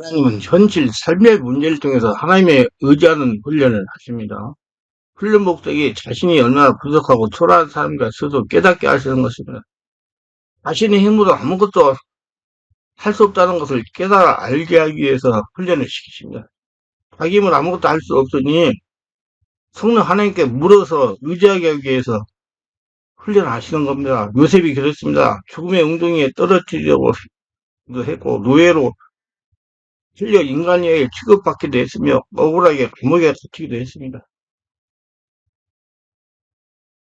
하나님은 현실 삶의 문제를 통해서 하나님의 의지하는 훈련을 하십니다. 훈련 목적이 자신이 얼마나 부족하고 초라한 사람인가 스스로 깨닫게 하시는 것입니다. 자신의 힘으로 아무것도 할 수 없다는 것을 깨달아 알게 하기 위해서 훈련을 시키십니다. 자기 힘으로 아무것도 할 수 없으니 성령 하나님께 물어서 의지하게 하기 위해서 훈련을 하시는 겁니다. 요셉이 그랬습니다. 죽음의 웅덩이에 떨어뜨리려고 했고 노예로 실려 인간에게 취급받기도 했으며 억울하게 감옥에 갇히기도 했습니다.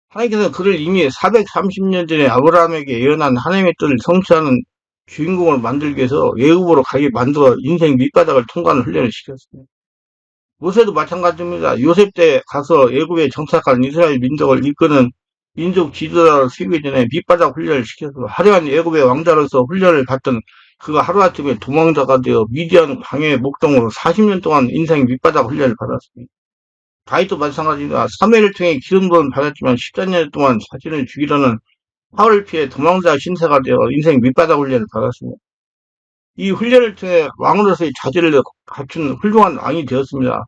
하나님께서 그를 이미 430년 전에 아브라함에게 예언한 하나님의 뜻을 성취하는 주인공을 만들기 위해서 애굽으로 가게 만들어 인생 밑바닥을 통과하는 훈련을 시켰습니다. 모세도 마찬가지입니다. 요셉 때 가서 애굽에 정착한 이스라엘 민족을 이끄는 민족 지도자로 세우기 전에 밑바닥 훈련을 시켜서 화려한 애굽의 왕자로서 훈련을 받던 그가 하루아침에 도망자가 되어 미디안 광야의 목동으로 40년 동안 인생 밑바닥 훈련을 받았습니다. 다윗도 마찬가지입니다. 사무엘을 통해 기름 부음을 받았지만 14년 동안 자신을 죽이려는 사울을 피해 도망자 신세가 되어 인생 밑바닥 훈련을 받았습니다. 이 훈련을 통해 왕으로서의 자질을 갖춘 훌륭한 왕이 되었습니다.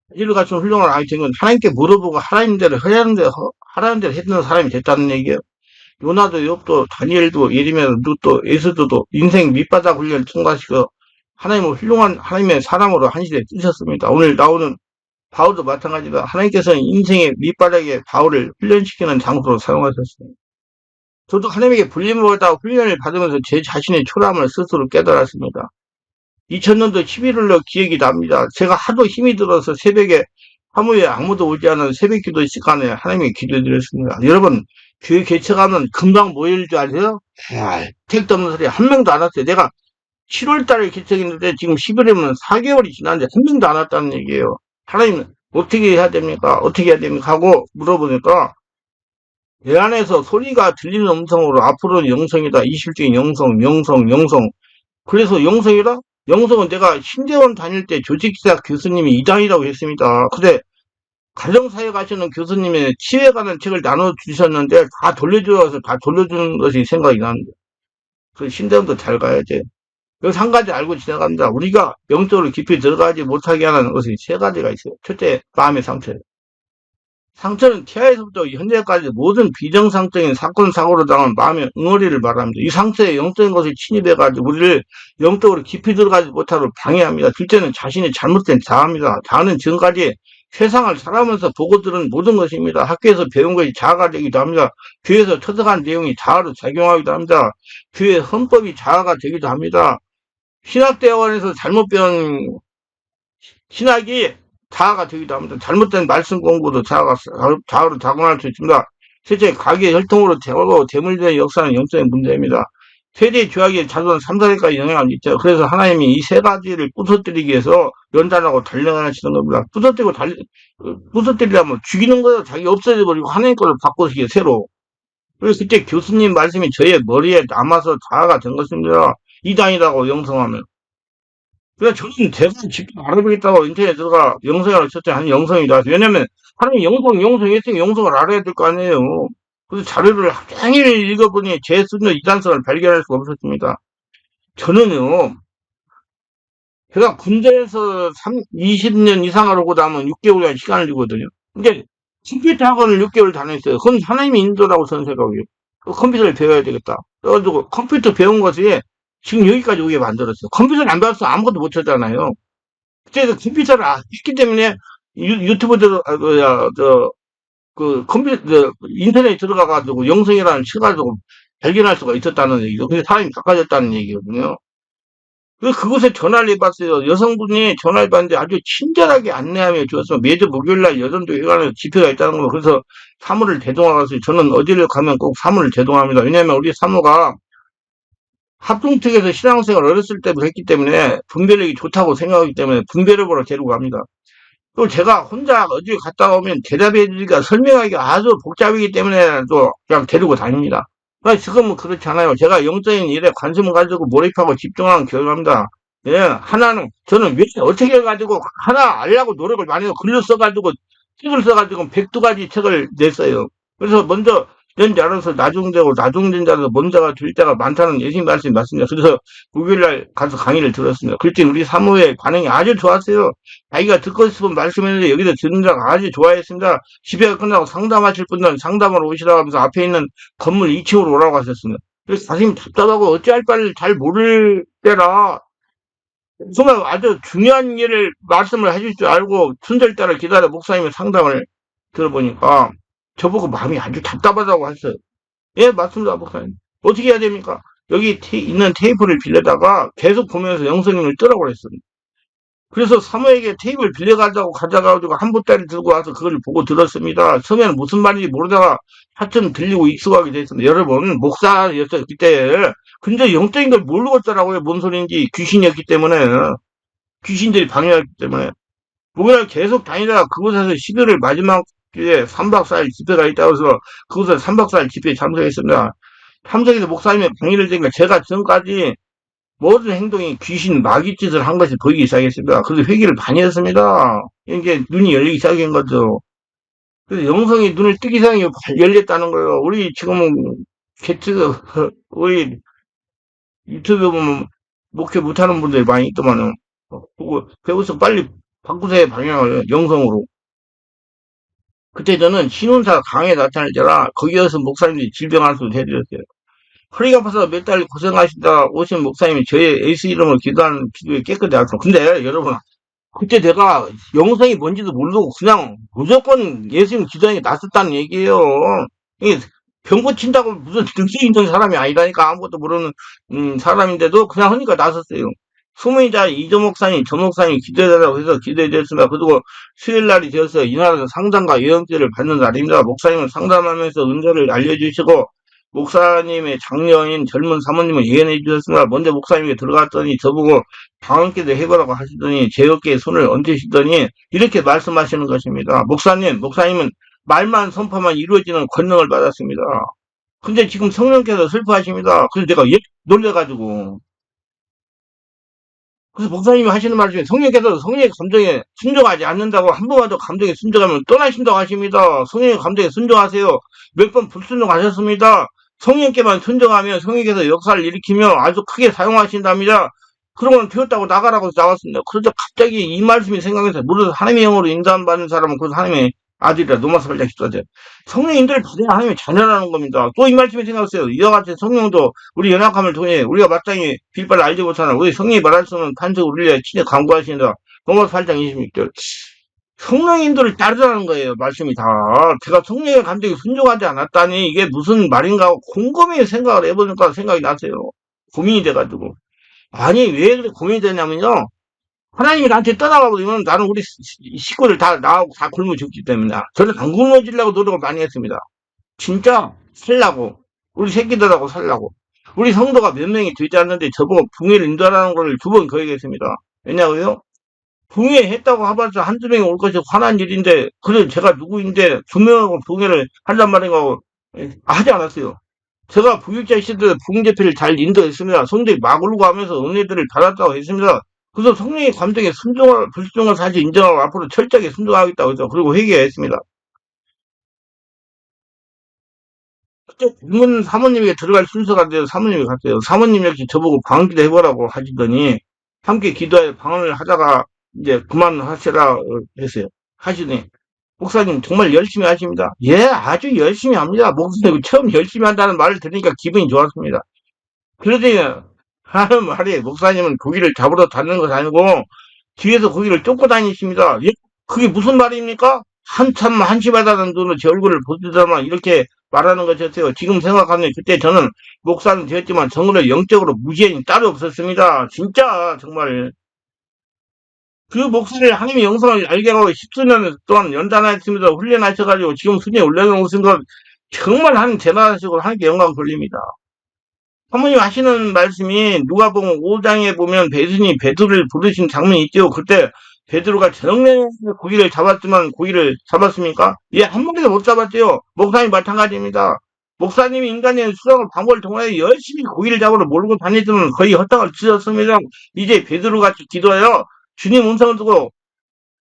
자질을 갖춘 훌륭한 왕이 된 건 하나님께 물어보고 하나님대로 하라는 대로 했던 사람이 됐다는 얘기예요. 요나도 욥도 다니엘도 예레미야도 룻도 에스더도 인생 밑바닥 훈련을 통과시켜 하나님을 훌륭한 하나님의 사람으로 한 시대에 뜨셨습니다. 오늘 나오는 바울도 마찬가지다. 하나님께서는 인생의 밑바닥에 바울을 훈련시키는 장소로 사용하셨습니다. 저도 하나님에게 불림을 받아 훈련을 받으면서 제 자신의 초라함을 스스로 깨달았습니다. 2000년도 11월로 기억이 납니다. 제가 하도 힘이 들어서 새벽에 사무에 아무도 오지 않은 새벽 기도 시간에 하나님께 기도드렸습니다. 여러분, 교회 개척하면 금방 모일 줄 아세요? 택도 없는 소리 한 명도 안 왔어요. 내가 7월 달에 개척했는데 지금 11월이면 4개월이 지났는데 한 명도 안 왔다는 얘기예요. 하나님, 어떻게 해야 됩니까? 어떻게 해야 됩니까? 하고 물어보니까 내 안에서 소리가 들리는 음성으로 앞으로는 영성이다. 이실적인 영성, 명성, 영성. 그래서 영성이라? 영성은 내가 신대원 다닐 때 조직사 교수님이 이장이라고 했습니다. 근데 가정사역 하시는 교수님의 치유에 관한 책을 나눠주셨는데 다 돌려줘서 다 돌려주는 것이 생각이 나는데 그 신대원도 잘 가야지. 여기서 한 가지 알고 지나갑니다. 우리가 영적으로 깊이 들어가지 못하게 하는 것이 세 가지가 있어요. 첫째, 마음의 상처. 상처는 태아에서부터 현재까지 모든 비정상적인 사건, 사고로 당한 마음의 응어리를 말합니다. 이 상처에 영적인 것이 침입해가지고 우리를 영적으로 깊이 들어가지 못하도록 방해합니다. 둘째는 자신의 잘못된 자아입니다. 자아는 지금까지 세상을 살아가면서 보고 들은 모든 것입니다. 학교에서 배운 것이 자아가 되기도 합니다. 교회에서 터득한 내용이 자아로 작용하기도 합니다. 교회 헌법이 자아가 되기도 합니다. 신학대학원에서 잘못 배운 신학이 자아가 되기도 합니다. 잘못된 말씀 공부도 자아로 작용할 수 있습니다. 셋째, 가계 혈통으로 대화고 대물된 역사는 영적인 문제입니다. 세대 죄악이 자손 3, 4대까지 영향을 있죠. 그래서 하나님이 이 세 가지를 부서뜨리기 위해서 연단하고 단련하시는 겁니다. 부서뜨리려면 죽이는 거예요. 자기 없어져 버리고 하나님 거를 바꾸시게 새로. 그래서 그때 교수님 말씀이 저의 머리에 남아서 자아가 된 것입니다. 이단이라고 영성하면. 그래서 저는 제가 직접 알아보겠다고 인터넷에 들어가 영성이라고 쳤더니 아니 영성이다. 왜냐면 하나님 영성했으니 영성을 알아야 될 거 아니에요. 그래서 자료를 종일 읽어보니 제 순서 이단성을 발견할 수가 없었습니다. 저는요, 제가 군대에서 20년 이상을 오고 나면 6개월간 시간을 주거든요. 근데 컴퓨터 학원을 6개월 다녔어요. 그건 하나님의 인도라고 저는 생각해요. 컴퓨터를 배워야 되겠다. 그래가지고 컴퓨터 배운 것이 지금 여기까지 오게 만들었어요. 컴퓨터를 안 배웠으면 아무것도 못 하잖아요. 그래서 컴퓨터를 했기 때문에 유튜브도 컴퓨터 인터넷에 들어가가지고 영성이라는 쳐가지고 발견할 수가 있었다는 얘기죠. 근데 사람이 바꿔졌다는 얘기거든요. 그래서 그곳에 전화를 해봤어요. 여성분이 전화를 받는데 아주 친절하게 안내하며 주어서 매주 목요일날 여전도 회관에서 집회가 있다는 거. 그래서 사무를 대동하갔어요. 저는 어디를 가면 꼭 사무를 대동합니다. 왜냐하면 우리 사무가 합동특에서 신앙생활을 어렸을 때부터 했기 때문에 분별력이 좋다고 생각하기 때문에 분별력으로 데리고 갑니다. 또 제가 혼자 어디 갔다 오면 대답해 주기가 설명하기가 아주 복잡하기 때문에 또 그냥 데리고 다닙니다. 그러니까 지금은 그렇지 않아요. 제가 영적인 일에 관심을 가지고 몰입하고 집중하는 결과입니다. 예, 하나는 저는 왜 어떻게 해가지고 하나 알려고 노력을 많이 해서 글을 써가지고 책을 써가지고 102가지 책을 냈어요. 그래서 먼저 된 자로서 나중되고 나중된 자로서 먼저가 될 때가 많다는 예수님 말씀이 맞습니다. 그래서 9일날 가서 강의를 들었습니다. 그랬더니 우리 사모의 반응이 아주 좋았어요. 자기가 듣고 싶은 말씀했는데 여기서 듣는 자가 아주 좋아했습니다. 집회가 끝나고 상담하실 분들은 상담하러 오시라고 하면서 앞에 있는 건물 2층으로 오라고 하셨습니다. 그래서 가슴이 답답하고 어찌할 바를 잘 모를 때라 정말 아주 중요한 일을 말씀을 해줄 줄 알고 순절 따라 기다려 목사님의 상담을 들어보니까 저보고 마음이 아주 답답하다고 했어요. 예, 맞습니다, 목사님. 어떻게 해야 됩니까? 여기 있는 테이프를 빌려다가 계속 보면서 영성님을 뜨라고 그랬어요. 그래서 사모에게 테이프를 빌려가자고 가져가지고 한 보따리 들고 와서 그걸 보고 들었습니다. 처음에는 무슨 말인지 모르다가 하여튼 들리고 익숙하게 됐습니다. 여러분, 목사였어요, 그때. 근데 영적인 걸 모르고 있더라고요. 뭔 소리인지. 귀신이었기 때문에. 귀신들이 방해했기 때문에. 목요일 계속 다니다가 그곳에서 12월 마지막 주에 3박 4일 집회가 있다고 해서 그곳에서 3박 4일 집회에 참석했습니다. 참석해서 목사님의 방해를 되니까 제가 지금까지 모든 행동이 귀신 마귀 짓을 한 것이 보이기 시작했습니다. 그래서 회개를 많이 했습니다. 이게 눈이 열리기 시작한 거죠. 그래서 영성이 눈을 뜨기 시작해 열렸다는 거예요. 우리 지금은 게트 우리 유튜브 보면 목회 못하는 분들이 많이 있더만은 그거 배워서 빨리 바꾸세요 방향을 영성으로. 그때 저는 신혼사 강에 나타날 때라 거기에서 목사님들이 질병 안수를 해드렸어요. 허리가 아파서 몇 달 고생하시다 오신 목사님이 저의 에이스 이름을 기도하는 기도에 깨끗이 하셨어. 근데 여러분 그때 내가 영성이 뭔지도 모르고 그냥 무조건 예수님 기도하는 게 낫었다는 얘기예요. 이게 병 고친다고 무슨 득세 있는 사람이 아니라니까 아무것도 모르는 사람인데도 그냥 하니까 낫었어요. 소문이자 이조 목사님, 조 목사님 기도해달라고 해서 기도해드렸습니다. 그리고 수요일 날이 되어서 이날은 상담과 예언죄를 받는 날입니다. 목사님은 상담하면서 은혜를 알려주시고 목사님의 장녀인 젊은 사모님을 예언해 주셨습니다. 먼저 목사님에게 들어갔더니 저보고 방언기도 해보라고 하시더니 제 어깨에 손을 얹으시더니 이렇게 말씀하시는 것입니다. 목사님은 말만 선포만 이루어지는 권능을 받았습니다. 근데 지금 성령께서 슬퍼하십니다. 그래서 내가 놀래가지고 그래서 목사님이 하시는 말 중에 성령께서 성령의 감정에 순종하지 않는다고 한 번만 더 감정에 순종하면 떠나신다고 하십니다. 성령의 감정에 순종하세요. 몇 번 불순종하셨습니다. 성령께만 순종하면 성령께서 역사를 일으키며 아주 크게 사용하신답니다. 그러고는 되었다고 나가라고 나왔습니다. 그러자 갑자기 이 말씀이 생각나서 무릇 하나님의 영으로 인도받는 사람은 그 하나님의 아들이라 노마스 발작 십자제. 성령인들을 받아야 하나님의 자녀라는 겁니다. 또 이 말씀이 생각했어요. 이와 같이 성령도 우리 연약함을 통해 우리가 마땅히 빌바를 알지 못하는 우리 성령이 말할 수 없는 판석을 우리에 친히 강구하신다. 노마스 발작 26절. 성령인들을 따르라는 거예요. 말씀이 다. 제가 성령의 감정에 순종하지 않았다니 이게 무슨 말인가 하고 곰곰이 생각을 해보니까 생각이 나세요. 고민이 돼가지고. 아니 왜 그렇게 고민이 되냐면요. 하나님이 나한테 떠나가 버리면 나는 우리 식구들 다 나하고 다 굶어 죽기 때문에 저는 안 굶어지려고 노력을 많이 했습니다. 진짜 살라고 우리 새끼들하고 살라고 우리 성도가 몇 명이 되지 않는데 저보고 붕해를 인도하라는 걸 두 번 거역했습니다. 왜냐고요? 붕해했다고 해봤자 한두 명이 올 것이 화난 일인데 그래 제가 누구인데 두 명하고 붕해를 하란 말인가 하고 하지 않았어요. 제가 부육자 시대 부흥제표를 잘 인도했습니다. 성도이 막 울고 하면서 은혜들을 받았다고 했습니다. 그래서 성령의 감정에 불순종을 사실 인정하고 앞으로 철저하게 순종하겠다고 해서 그리고 회개했습니다. 그때 젊은 사모님에게 들어갈 순서가 돼서 사모님이 갔어요. 사모님 역시 저보고 방언기도 해보라고 하시더니 함께 기도해 방언을 하다가 이제 그만하시라 했어요. 하시더니 목사님 정말 열심히 하십니다. 예, 아주 열심히 합니다. 목사님 처음 열심히 한다는 말을 들으니까 기분이 좋았습니다. 그러더니 하는 말이 목사님은 고기를 잡으러 다니는 것이 아니고 뒤에서 고기를 쫓고 다니십니다. 예? 그게 무슨 말입니까? 한참 한심하다는 눈으로 제 얼굴을 보시더만 이렇게 말하는 것이었어요. 지금 생각하면 그때 저는 목사는 되었지만 정말로 영적으로 무지한이 따로 없었습니다. 진짜 정말 그 목사를 하나님의 영성을 알게 하고 10수년 동안 연단하였습니다. 훈련하셔가지고 지금 순위에 올려놓으신 건 정말 하나님 대단하시고 하나님께 영광 돌립니다. 사모님 하시는 말씀이 누가복음 5장에 보면 베드로를 부르신 장면이 있죠. 그때 베드로가 저녁 고기를 잡았지만 고기를 잡았습니까? 예, 한 번도 못 잡았죠. 목사님 마찬가지입니다. 목사님이 인간의 수학을 방법을 통해 열심히 고기를 잡으러 몰고 다니지만 거의 허탕을 치셨습니다. 이제 베드로같이 기도해요. 주님 음성을 두고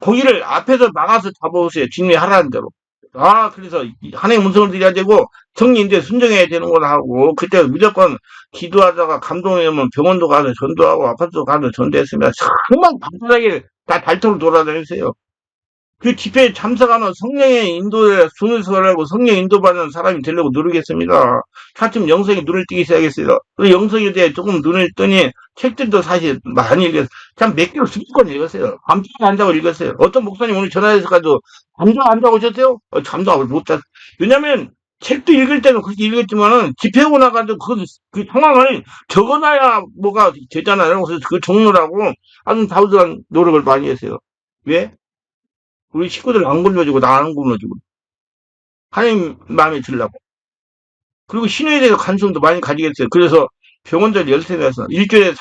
고기를 앞에서 막아서 잡아오세요. 주님이 하라는 대로. 그래서 하나님 음성을 드려야 되고 성령인데 순종해야 되는 거라 하고 그때 무조건 기도하다가 감동이 오면 병원도 가서 전도하고 아파트도 가서 전도했습니다. 정말 간단하게 다 달처럼 돌아다녔어요. 그 집회에 참석하면 성령의 인도에 순서라고 성령 인도받는 사람이 되려고 노력했습니다. 차츰 영성이 눈을 뜨기 시작했어요. 그 영성에 대해 조금 눈을 뜨니 책들도 사실 많이 읽었어요. 참 몇 개로 10권 읽었어요. 밤잠 안 자고 읽었어요. 어떤 목사님 오늘 전화해서 가도 잠도 안 자고 오셨어요? 잠도 못 잤어요. 왜냐면 책도 읽을 때는 그렇게 읽었지만은 집회 오고 나가도 그 상황을 적어놔야 뭐가 되잖아요. 그래서 그 종로라고 아주 다우드한 노력을 많이 했어요. 왜? 우리 식구들 안 굶어주고 나 안 굶어주고 하나님 마음에 들라고. 그리고 신호에 대해서 관심도 많이 가지겠어요. 그래서 병원들 열쇠에서 일주일에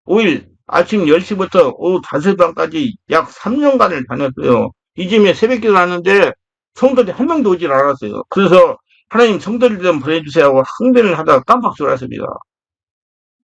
5일 아침 10시부터 오후 5시반까지 약 3년간을 다녔어요. 이쯤에 새벽기도 하는데 성도들이 한 명도 오질 않았어요. 그래서 하나님 성도들 좀 보내주세요 하고 항변을 하다가 깜빡 졸았습니다.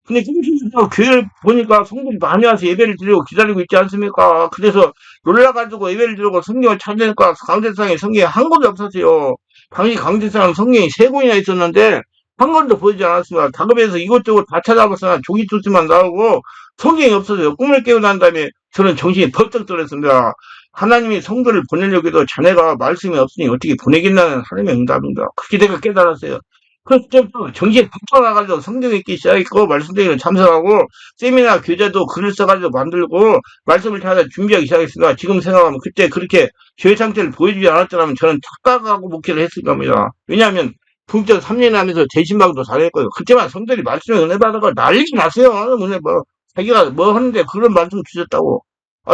근데 김치에서 교회를 보니까 성도들이 많이 와서 예배를 드리고 기다리고 있지 않습니까? 그래서 놀라가지고 예배를 드리고 성경을 찾으니까 강대상에 성경이 한 권도 없었어요. 당시 강대상은 성경이 세 권이나 있었는데 한 권도 보이지 않았습니다. 작업에서 이것저것 다 찾아봤으나 종이 소스만 나오고 성경이 없어서요. 꿈을 깨고 난 다음에 저는 정신이 벌떡 들었습니다. 하나님이 성도를 보내려고 해도 자네가 말씀이 없으니 어떻게 보내겠나는 하나님의 응답입니다. 그렇게 내가 깨달았어요. 그때부터 정신이 팍 나가지고 성경 읽기 시작했고 말씀드리는 참석하고 세미나 교재도 글을 써가지고 만들고 말씀을 찾아 준비하기 시작했습니다. 지금 생각하면 그때 그렇게 교회 상태를 보여주지 않았더라면 저는 착각하고 목회를 했을 겁니다. 왜냐하면 분적 3년 하면서 재신방도 잘했고요. 그때만 성들이 말씀에 은혜 받아가 난리가 났어요. 은혜 뭐 자기가 뭐 하는데 그런 말씀 주셨다고.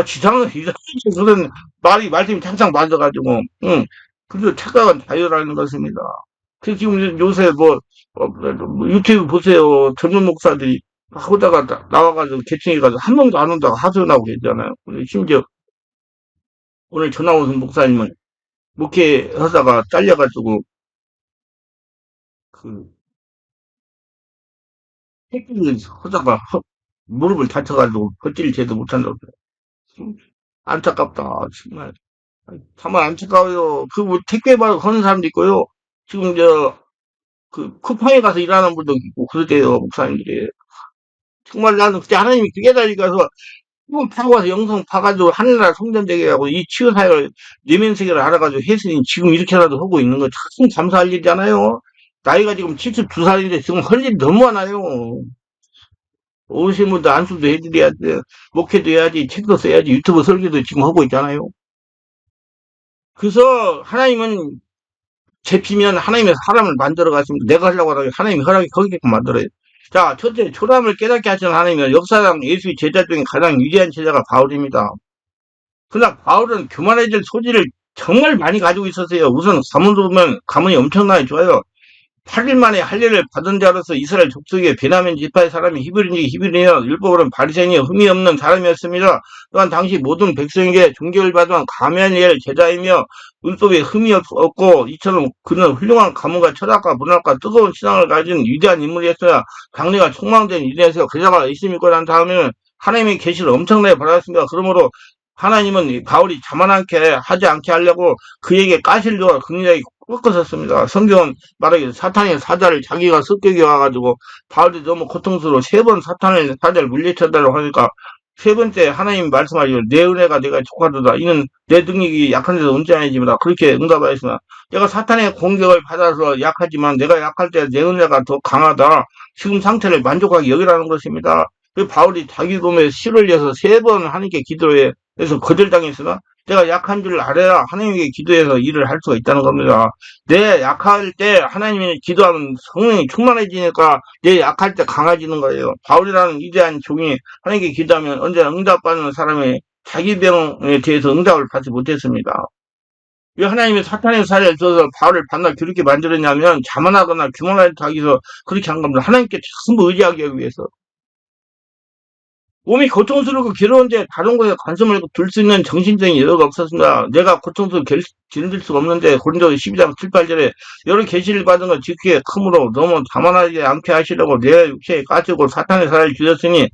이상하게 그런 말씀이 항상 맞아가지고 그래서 착각은 자유라는 것입니다. 그 지금 요새 뭐 유튜브 보세요. 젊은 목사들이 하다가 나와가지고 개칭해가지고 한 명도 안 온다고 하소연하고 계잖아요. 심지어 오늘 전화 오신 목사님은 목회 하다가 잘려가지고 그 택배를 하다가 무릎을 다쳐가지고 걷지를 제도 못한다고 그래요. 안타깝다 정말. 정말 안타까워요. 뭐 택배 하는 사람도 있고요. 지금 쿠팡에 가서 일하는 분도 있고 그러대요 목사님들이. 정말 나는 그때 하나님이 그게 달리가서 한번 파고 와서 영성 파가지고 하늘나라 성전되게 하고 이 치유사역을 내면세계를 알아가지고 했으니 지금 이렇게라도 하고 있는 거 참 감사할 일이잖아요. 나이가 지금 72살인데 지금 할 일이 너무 많아요. 오신 분도 안수도 해드려야 돼. 목회도 해야지, 책도 써야지, 유튜브 설교도 지금 하고 있잖아요. 그래서 하나님은 제피면 하나님의 사람을 만들어 가십니다. 내가 하려고 하다가 하나님이 허락이 거기게끔 만들어요. 자, 첫째, 초람을 깨닫게 하시는 하나님은 역사상 예수의 제자 중에 가장 위대한 제자가 바울입니다. 그러나 바울은 교만해질 소지를 정말 많이 가지고 있었어요. 우선 가문으로 보면 가문이 엄청나게 좋아요. 8일 만에 할례를 받은 자로서 이스라엘 족속의 베냐민 지파의 사람이 히브리인지 히브리인이여 율법으로는 바리새인이 흠이 없는 사람이었습니다. 또한 당시 모든 백성에게 존경을 받은 가룟리엘 제자이며 율법에 흠이 없고 이처럼 그는 훌륭한 가문과 철학과 문학과 뜨거운 신앙을 가진 위대한 인물이었어야 장래가 촉망된 일에서 그자가 있음 있고 난 다음에는 하나님의 계시를 엄청나게 받았습니다. 그러므로 하나님은 바울이 자만하게 하지 않게 하려고 그에게 가실도와 극렬하게 꺾었었습니다. 성경은 말하기를 사탄의 사자를 자기가 습격해 와가지고 바울이 너무 고통스러워 3번 사탄의 사자를 물리쳐달라고 하니까 세 번째 하나님 말씀하시고 내 은혜가 내가 족하도다. 이는 내 능력이 약한 데서 온전해집니다. 그렇게 응답하였습니다. 내가 사탄의 공격을 받아서 약하지만 내가 약할 때 내 은혜가 더 강하다. 지금 상태를 만족하게 여기라는 것입니다. 그 바울이 자기 몸에 실을 내서 3번 하나님께 기도해 그래서 거절당했으나 내가 약한 줄 알아야 하나님께 기도해서 일을 할 수가 있다는 겁니다. 내 약할 때 하나님이 기도하면 성령이 충만해지니까 내 약할 때 강해지는 거예요. 바울이라는 위대한 종이 하나님께 기도하면 언제나 응답받는 사람의 자기 병에 대해서 응답을 받지 못했습니다. 왜 하나님이 사탄의 살을 써서 바울을 반날 그렇게 만들었냐면 자만하거나 교만하기 위해서 그렇게 한 겁니다. 하나님께 전부 의지하기 위해서. 몸이 고통스럽고 괴로운데 다른 것에 관심을 둘 수 있는 정신적인 여유가 없었습니다. 내가 고통스럽고 견딜 수가 없는데 고린도 12장 7, 8절에 여러 계시를 받은 건 지키에 크므로 너무 자만하지 않게 하시려고 내 육체에 까지고 사탄의 살을 주셨으니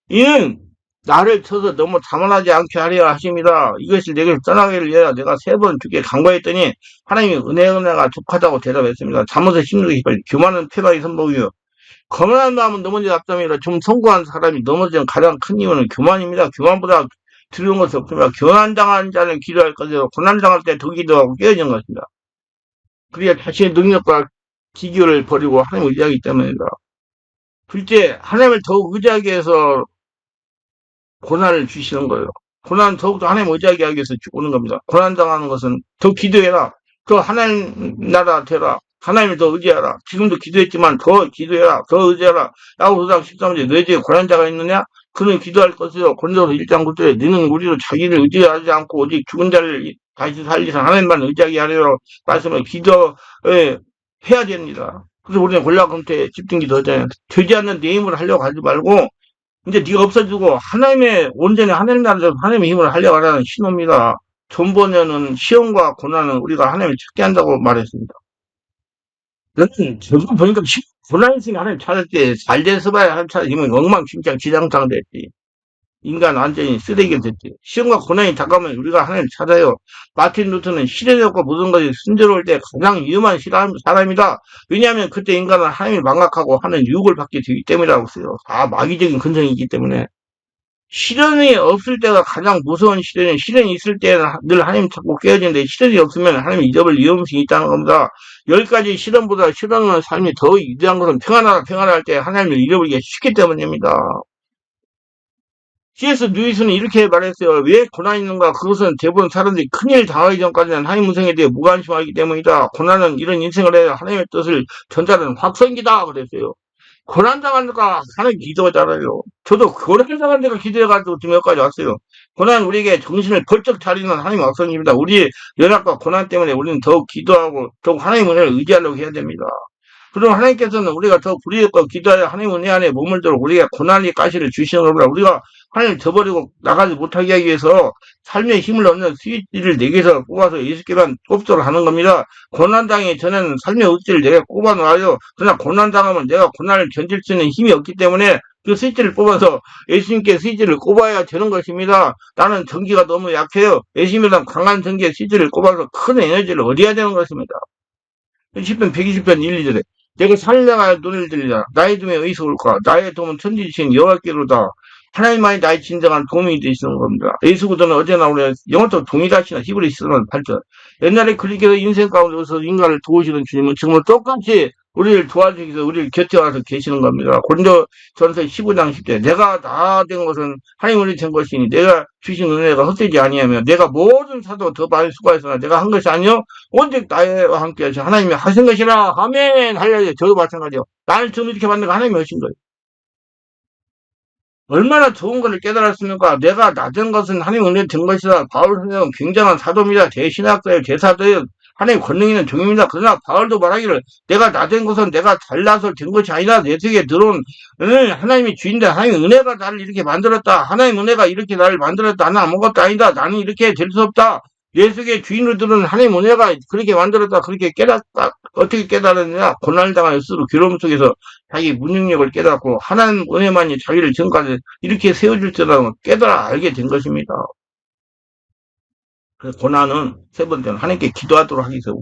이는 나를 쳐서 너무 자만하지 않게 하려 하십니다. 이것이 내게 떠나기를 위하여 내가 3번 주께 간구했더니 하나님이 은혜가 족하다고 대답했습니다. 잠언서 16절 교만은 패락의 선봉이요 거만한 마음은 넘어지지 않답니다. 좀 성공한 사람이 넘어지는 가장 큰 이유는 교만입니다. 교만보다 두려운 것이 없습니다. 교만당한 자는 기도할 것이요 고난당할 때 더 기도하고 깨어지는 것입니다. 그래야 자신의 능력과 기교를 버리고 하나님을 의지하기 때문입니다. 둘째, 하나님을 더욱 의지하게 해서 고난을 주시는 거예요. 고난은 더욱더 하나님 의지하게 하기 위해서 오는 겁니다. 고난 당하는 것은 더 기도해라. 더 하나님 나라 되라. 하나님을 더 의지하라. 지금도 기도했지만 더 기도해라. 더 의지하라. 야고보상 13절 너희 중에 고난자가 있느냐? 그는 기도할 것이요. 고린도서 1장 9절에 너는 우리로 자기를 의지하지 않고 오직 죽은 자를 다시 살리사 하나님만 의지하게 하려고 말씀을 기도해 해야 됩니다. 그래서 우리는 골라금태에 집중 기도하잖아요. 되지 않는 내 힘으로 하려고 하지 말고 이제 네가 없어지고 하나님의 온전히 하나님 나라에서 하나님의 힘을 하려고 하라는 신호입니다. 전번에는 시험과 고난은 우리가 하나님을 찾게 한다고 말했습니다. 저는 저거 보니까 고난이 있으니까 하나님 찾을 때 잘 돼서 봐야 하나님 찾으면 엉망진창 지장창 됐지. 인간 완전히 쓰레기가 됐지. 시험과 고난이 다가오면 우리가 하나님 찾아요. 마틴 루터는 시련이 없고 모든 것이 순조로울 때 가장 위험한 사람이다. 왜냐하면 그때 인간은 하나님을 망각하고 하는 유혹을 받게 되기 때문이라고 써요. 다 마귀적인 근성이기 때문에. 시련이 없을 때가 가장 무서운 시련이 시련이 있을 때는 늘 하나님 찾고 깨어지는데 시련이 없으면 하나님 잊어버릴 위험성이 있다는 겁니다. 10가지 시련보다 시련 없는 삶이 더 위대한 것은 평안할 때 하나님을 잃어버리기 쉽기 때문입니다. C.S. 루이스는 이렇게 말했어요. 왜 고난이 있는가? 그것은 대부분 사람들이 큰일 당하기 전까지는 하나님 운생에 대해 무관심하기 때문이다. 고난은 이런 인생을 해야 하나님의 뜻을 전달하는 확성기다. 그랬어요. 고난당한 데가 하나님 기도하잖아요. 저도 고난당한 데가 기도해가지고 지금 여기까지 왔어요. 고난 우리에게 정신을 벌쩍 차리는 하나님 확성입니다. 우리의 연약과 고난 때문에 우리는 더욱 기도하고 더욱 하나님 은혜를 의지하려고 해야 됩니다. 그럼 하나님께서는 우리가 더 불의했고 기도하여 하나님 은혜 안에 머물도록 우리가 고난의 가시를 주시는 겁니다. 우리가 하나님을 저버리고 나가지 못하게 하기 위해서 삶의 힘을 얻는 스위치를 내게서 뽑아서 예수께만 꼽도록 하는 겁니다. 고난당하기 전에는 삶의 의지를 내가 꼽아놔요. 그러나 고난당하면 내가 고난을 견딜 수 있는 힘이 없기 때문에 그 스위치를 뽑아서 예수님께 스위치를 꼽아야 되는 것입니다. 나는 전기가 너무 약해요. 예수님보다 강한 전기의 스위치를 꼽아서 큰 에너지를 얻어야 되는 것입니다. 10편 120편 1, 2절에 내가 살려가야 눈을 들리라. 나의 도움이 어디서 올까? 나의 도움은 천지지신 여호와께로다. 하나님만이 나의 진정한 도움이 되시는 겁니다. 예수구도는 어제나 오늘 영어도 동일하시나 히브리서는 8절. 옛날에 그리스도께서 인생 가운데서 인간을 도우시는 주님은 지금은 똑같이 우리를 도와주기 위해서 우리를 곁에 와서 계시는 겁니다. 고린도전서 15장 10절. 내가 다 된 것은 하나님으로 된 것이니 내가 주신 은혜가 헛되지 아니하며 내가 모든 사도 더 많이 수고했으나 내가 한 것이 아니요 오직 나와 함께 하셔 하나님이 하신 것이라 아멘 할렐루야. 저도 마찬가지요. 나를 처음 이렇게 만든 거 하나님이 하신 거예요. 얼마나 좋은 것을 깨달았습니까? 내가 낮은 것은 하나님 은혜 된 것이다. 바울 선생은 굉장한 사도입니다. 대신학자예요. 대사도예요. 하나님 권능 있는 종입니다. 그러나 바울도 말하기를 내가 낮은 것은 내가 잘나서 된 것이 아니다. 내 속에 들어온 하나님이 주인데 하나님 은혜가 나를 이렇게 만들었다. 하나님 은혜가 이렇게 나를 만들었다. 나는 아무것도 아니다. 나는 이렇게 될 수 없다. 내 속에 주인으로 들은 하나님 은혜가 그렇게 만들었다. 그렇게 깨닫다. 어떻게 깨달았느냐? 고난을 당하여 스스로 괴로움 속에서 자기 무능력을 깨닫고 하나님 은혜만이 자기를 지금까지 이렇게 세워줄 때라는 깨달아 알게 된 것입니다. 그래서 고난은 세 번째는 하나님께 기도하도록 하기 위해서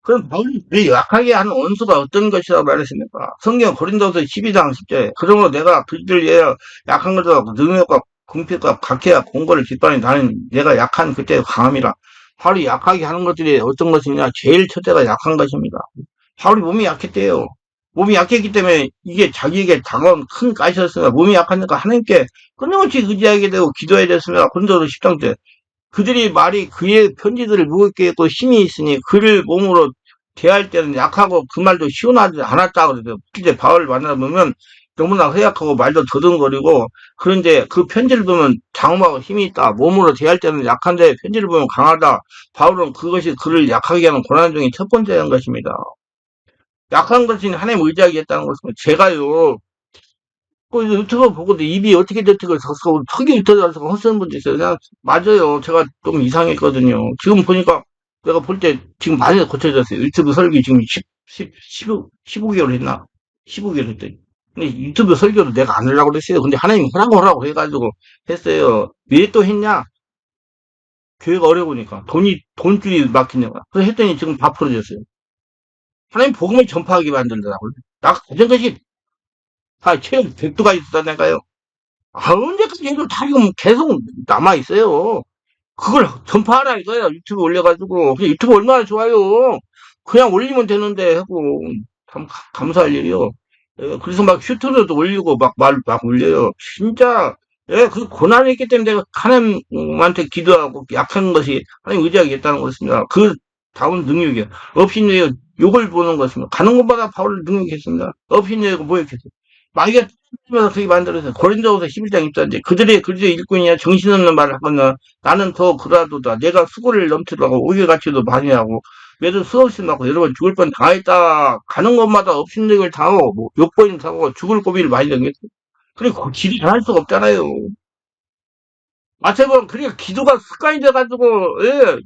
그럼 바울이 왜 약하게 하는 원수가 어떤 것이라고 말했습니까? 성경 고린도서 12장 10절에 그러므로 내가 그들을 위하여 약한 것과 능력과 궁핍과 각해와 공고를 기뻐하니 나는 내가 약한 그때 강함이라. 바울이 약하게 하는 것들이 어떤 것이냐? 제일 첫째가 약한 것입니다. 바울이 몸이 약했대요. 몸이 약했기 때문에 이게 자기에게 다가온 큰 가시였습니다. 몸이 약하니까 하나님께 끊임없이 의지하게 되고 기도해야 됐습니다. 고린도서 10장 때 그들이 말이 그의 편지들을 무겁게 했고 힘이 있으니 그를 몸으로 대할 때는 약하고 그 말도 시원하지 않았다 그러죠. 이제 바울을 만나보면 너무나 허약하고 말도 더듬거리고 그런데 그 편지를 보면 장엄하고 힘이 있다. 몸으로 대할 때는 약한데 편지를 보면 강하다. 바울은 그것이 그를 약하게 하는 고난 중에 첫 번째인 것입니다. 약한 것이 하나님 의지하겠다는 것은 제가요. 그 유튜브 보고도 입이 어떻게 저렇게 섰어 턱이 터져서 헛쓰는 분도 있어요. 그냥 맞아요. 제가 좀 이상했거든요. 지금 보니까 내가 볼 때 지금 많이 고쳐졌어요. 유튜브 설계 지금 15개월 했나? 15개월 했더니. 근데 유튜브 설교도 내가 안 하려고 그랬어요. 근데 하나님이 하라고 해가지고 했어요. 왜 또 했냐? 교회가 어려우니까. 돈줄이 막히니까. 그래서 했더니 지금 다 풀어졌어요. 하나님 복음을 전파하게 만들더라고요. 나 가진 것이 다 체험 백도가 있었다니까요. 아, 언제까지 해도 다 지금 계속 남아있어요. 그걸 전파하라 이거야. 유튜브 올려가지고. 그냥 유튜브 얼마나 좋아요. 그냥 올리면 되는데 하고 참 감사할 일이요. 예, 그래서 막 슈트로도 올리고 막 올려요. 진짜 예, 그 고난이 있기 때문에 내가 하나님한테 기도하고 약한 것이 하나님 의지하겠다는 것입니다. 그 다운 능력이요. 업신여고 욕을 보는 것입니다. 가는 곳마다 바울을 능력했습니다. 업신여고 뭐였겠어요. 마귀가 면서 그렇게 만들어서 고린도후서 11장 입사인데 그들의 일꾼이야 정신없는 말을 하거나 나는 더 그라도다. 내가 수고를 넘치도록 오개같이도 많이 하고 매도 수없이 맞고 여러 번 죽을 뻔 당했다. 가는 곳마다 업신여을 당하고 뭐 욕보임 당하고 죽을 고비를 많이 당했어. 그리고 기도 안 할 수가 없잖아요. 마태복음 그러니까 기도가 습관이 돼가지고 예,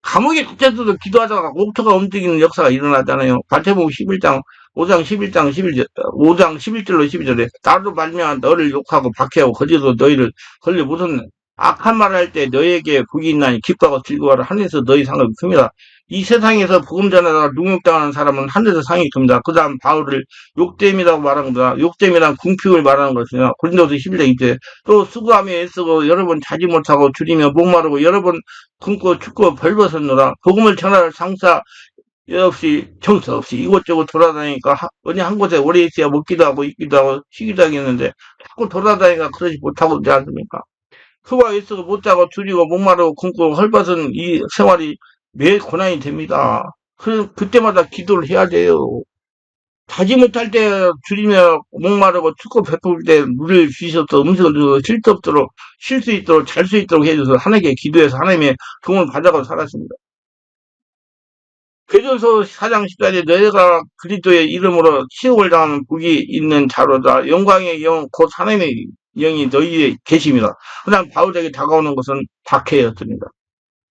감옥에 갇혀서도 기도하다가 옥토가 움직이는 역사가 일어나잖아요. 마태복음 11장 5장 11장 11절 5장 11절로 12절에 나로 말미암아 너를 욕하고 박해하고 거짓으로 너희를 걸려 무슨 악한 말을 할 때 너희에게 복이 있나니 기뻐하고 즐거워하라. 하늘에서 너희 상을 큽니다. 이 세상에서 복음 전하다가 능욕당하는 사람은 하늘에서 상이 큽니다. 그 다음 바울을 욕됨이라고 말한 거다. 욕됨이란 궁핍을 말하는 것이냐. 고린도서 11장 2절 또 수고하며 애쓰고 여러 번 자지 못하고 줄이며 목마르고 여러 번 굶고 춥고 벌벗었노라. 복음을 전할 상사 없이 정서 없이 이곳저곳 돌아다니니까 어디 한 곳에 오래 있어야 먹기도 하고 있기도 하고 쉬기도 하겠는데 자꾸 돌아다니니까 그러지 못하고 있지 않습니까? 수고와 애쓰고 못자고 줄이고 목마르고 굶고 헐벗은 이 생활이 매일 고난이 됩니다. 그때마다 기도를 해야 돼요. 자지 못할 때 줄이며 목마르고 춥고 배고플 때 물을 주셔서 음식을 주셔서 쉴 수 없도록 쉴 수 있도록 잘 수 있도록 해줘서 하나님께 기도해서 하나님의 도움을 받아가고 살았습니다. 베드로서 4장 14절에 너희가 그리스도의 이름으로 치욕을 당하는 복이 있는 자로다. 영광의 영 곧 하나님의 영이 너희에 계십니다. 그다음 바울에게 다가오는 것은 박해였습니다.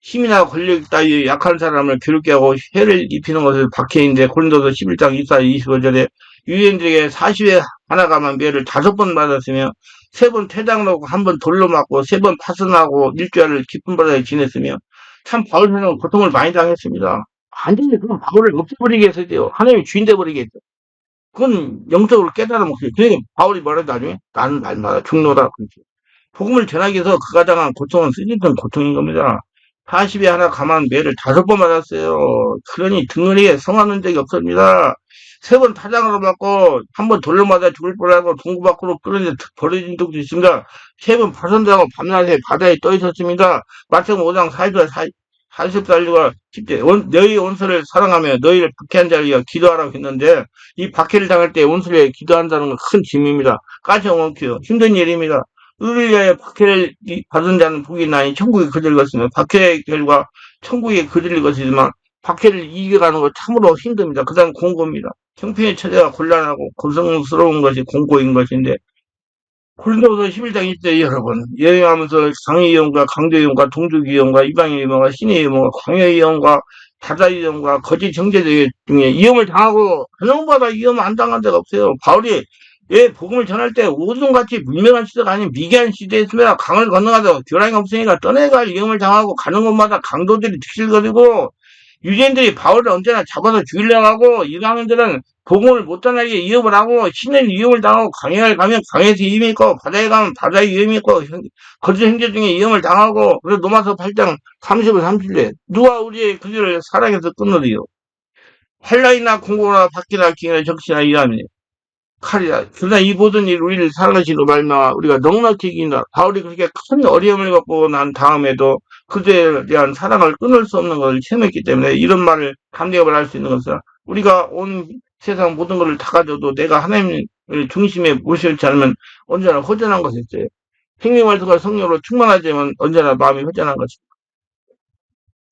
힘이나 권력 따위 약한 사람을 괴롭게 하고 해를 입히는 것을 박해인데 고린도서 11장 24, 25절에 유대인들에게 40에 하나가만 매를 5번 받았으며 3번 퇴장하고 1번 돌로 맞고 3번 파선하고 일주일을 깊은 바다에 지냈으며 참 바울은 고통을 많이 당했습니다. 완전히 그건 바울을 없애버리게 해서 돼요. 하나님이 주인 돼버리겠죠. 그건 영적으로 깨달으면 그래. 그러니까 바울이 뭐라도 나중에 나는 날마다 죽노다. 그렇지. 복음을 전하기 위해서 그가 당한 고통은 쓰짖던 고통인 겁니다. 40에 하나 가만 매를 5번 맞았어요. 그러니 등은이에 성하는 적이 없습니다. 3번 타장으로 맞고 1번 돌로 맞아 죽을 뻔하고 동구 밖으로 끌어내 버려진 적도 있습니다. 3번 파선당하고 밤낮에 바다에 떠 있었습니다. 마태복음 5장 4절 40살과 10대 너희 원수를 사랑하며 너희를 박해한 자를 위하여 기도하라고 했는데 이 박해를 당할 때 원수를 기도한다는 건 큰 짐입니다. 까지 엉켜요. 힘든 일입니다. 의를 위하여 박해를 받은 자는 복이 나니 천국에 그들 것이며 박해의 결과 천국에 그들 것이지만 박해를 이겨가는 거 참으로 힘듭니다. 그 다음 공고입니다. 형편의 처제가 곤란하고 고성스러운 것이 공고인 것인데 고린도후서 11장 1절 여러분 여행하면서 상해 위험과 강도 위험과 동족 위험과 이방인 위험과 신의 위험과 광야 위험과 바다 위험과 거짓 정죄들 중에 위험을 당하고 그놈보다 위험 안 당한 데가 없어요. 바울이 예, 복음을 전할 때 오줌같이 문명한 시대가 아닌 미개한 시대였으면 강을 건너가서 교량이 없으니까 떠내갈 위험을 당하고 가는 곳마다 강도들이 득실거리고 유대인들이 바울을 언제나 잡아서 죽이려고 하고 이방인들은 복음을 못 전하게 위협을 하고 신은 위협을 당하고 광야에 가면 광야에서 위험이 있고 바다에 가면 바다에 위험이 있고 거짓 행제 중에 위험을 당하고 그래서 로마서 8장 30을 30절 누가 우리의 그들을 사랑해서 끊으리요 환란이나 공고나 박기나 기나 적시나 이함이 칼이라. 그러나 이 모든 일 우리를 사랑하시고 말미암아 우리가 넉넉히 이긴다. 바울이 그렇게 큰 어려움을 겪고 난 다음에도 그들에 대한 사랑을 끊을 수 없는 것을 체험했기 때문에 이런 말을 감격을 할 수 있는 것은 우리가 온 세상 모든 것을 다 가져도 내가 하나님을 중심에 모시지 않으면 언제나 허전한 것이지. 생명 말씀과 성령으로 충만하지만 언제나 마음이 허전한 것이다.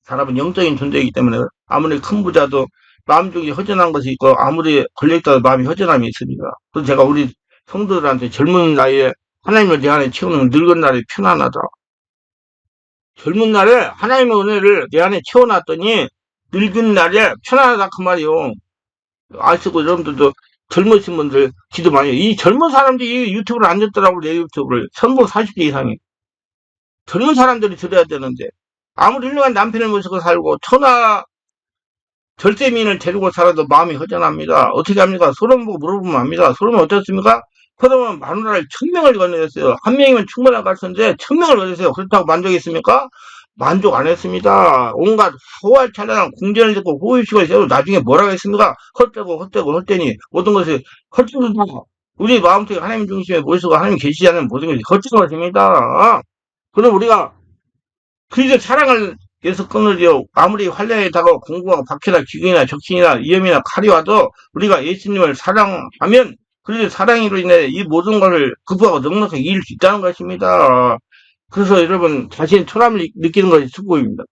사람은 영적인 존재이기 때문에 아무리 큰 부자도 마음속에 허전한 것이 있고 아무리 권력자도 마음이 허전함이 있습니다. 그래서 제가 우리 성도들한테 젊은 나이에 하나님을 내 안에 채우는 늙은 날이 편안하다. 젊은 날에 하나님의 은혜를 내 안에 채워놨더니 늙은 날에 편안하다 그 말이요. 아시고 여러분들도 젊으신 분들 기도 많이 해요. 이 젊은 사람들이 유튜브를 안 듣더라고, 내 유튜브를. 전부 40대 이상이. 젊은 사람들이 들어야 되는데. 아무리 훌륭한 남편을 모시고 살고, 천하 절세미인을 데리고 살아도 마음이 허전합니다. 어떻게 합니까? 소름 보고 물어보면 압니다. 소름은 어떻습니까? 소름은 마누라를 1000명을 건네냈어요. 한 명이면 충분한 가르쳤는데 1000명을 건네냈어요. 그렇다고 만족했습니까? 만족 안 했습니다. 온갖 호활찬란한 궁전을 듣고 호의식을 세우고 나중에 뭐라고 했습니까? 헛되고 헛되고 헛되니 모든 것이 헛되다. 우리 마음속에 하나님 중심에 모시고 하나님 계시지 않은 모든 것이 헛된 것입니다. 그럼 우리가 그저 사랑을 계속 끊으려 아무리 환란에 다가오고 공부하고 박해나 기근이나 적신이나 위험이나 칼이 와도 우리가 예수님을 사랑하면 그래서 사랑으로 인해 이 모든 것을 극복하고 넉넉하게 이길 수 있다는 것입니다. 그래서 여러분 자신의 초람을 느끼는 것이 축복입니다.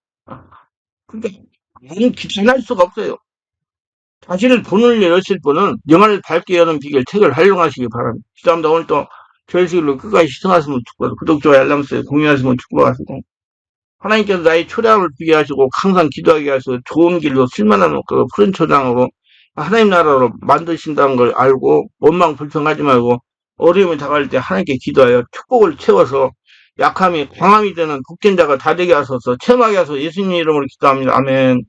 그러니까 나는 귀찮을 수가 없어요. 자신을 본을 여실 분은 영혼을 밝게 여는 비결 책을 활용하시기 바랍니다. 기도합니다. 오늘 또 교회식으로 끝까지 시청하시면 축복하고 구독, 좋아요, 알람 설정, 공유하시면 축복하시고 하나님께서 나의 초량을 비게 하시고 항상 기도하게 하시고 좋은 길로 쓸만한 그 푸른 초장으로 하나님 나라로 만드신다는 걸 알고 원망 불평하지 말고 어려움이 다가올 때 하나님께 기도하여 축복을 채워서 약함이 광함이 되는 복된자가 다 되게 하소서 체험하게 하소서 예수님 이름으로 기도합니다. 아멘.